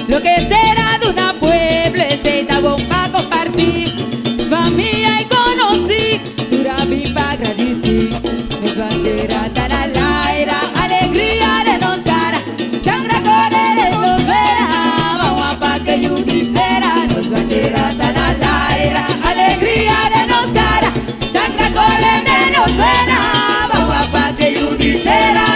Lo que será de una pueblo esta bomba compartir. Familia y conocí, dura bimba agradecí. Nos bandera tan al aire, alegría de nos cara. Sangra correr en nos vera, vamos pa' que yuditera. Nos bandera tan al aire, alegría de nos cara. Sangra correr en nos vera, vamos pa' que yuditera.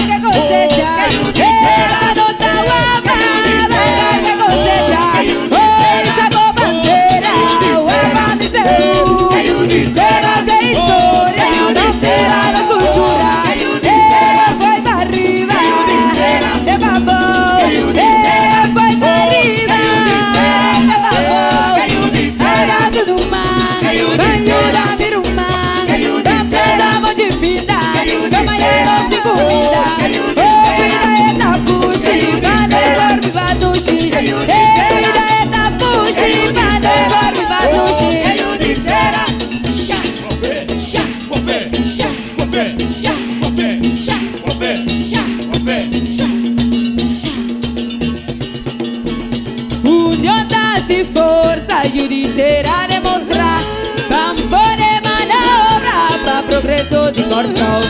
Que cosecha, esta no está guapa, que cosecha, esa bandera, hueva mi Seúl, temas de historia, temas de cultura, voy para arriba, de babón, voy para arriba, de babón, ahora tu dumán, ayuda mi rumán, esperamos de vida, compañeros de comida. Unión y forza giudicera demostrar, campone manobra para progreso di corso,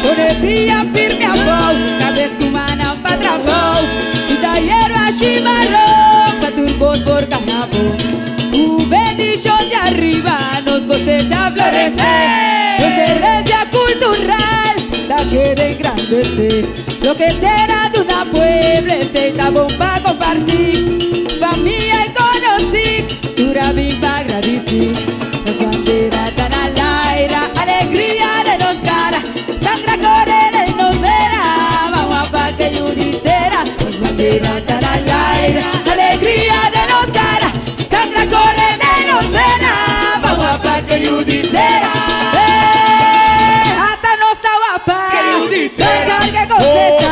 con el día firme a voz, cabeza humana para trabajo, y taller a chimarrón, para turbos por carnaval, tu bendición de arriba nos cosecha florecer, nos herencia cultural, la que de engrandecer, lo que será de una puebla, esta bomba compartir. Familia y conocí, dura bimba agradecí. Nos bandera tan al aire, alegría de nos cara. Sangra correr en nos vera, vamos pa' que yuditera. Nos bandera tan al aire, alegría de nos cara. Sangra correr en nos vera, vamos pa' que yuditera. Hasta no está guapa, que yuditera, que cosecha.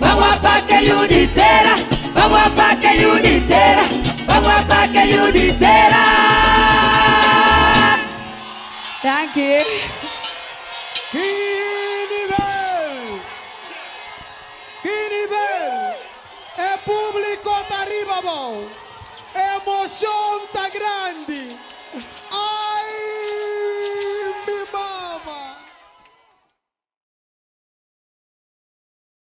Vamos pa' que yuditera, vamos pa' que yuditera, vamos pa' que yuditera. Thank you. Que nivel! Que nivel! E público tá arriba, bom! Emoção tá grande!